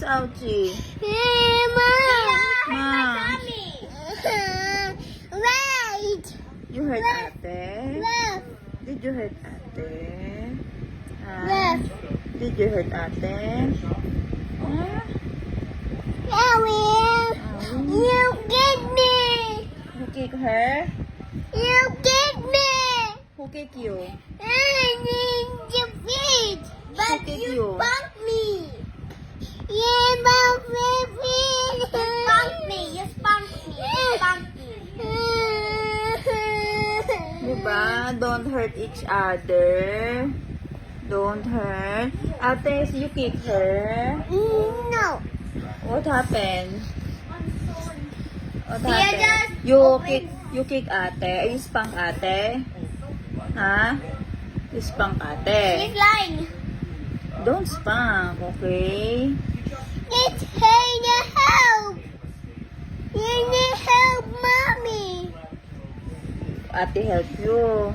ouchie? Ma. Wait. You hurt ate? Left. Did you hurt ate? Left. Did you hurt ate? Huh? Ellie, you get me. Who kick her? You get me. Who kick you? I need your feet. But Look at you you. spunk me. Yeah, but baby. You spunk me. You spunk me. You spunk me. Diba? Don't hurt each other. Don't hurt. Ate, you kick her. No. What happened? What We are happened? just You kick ate. You spank ate. Ha? You spank She's ate. lying. Don't spank, okay? It's hey to help. You need help, mommy. Ate help you.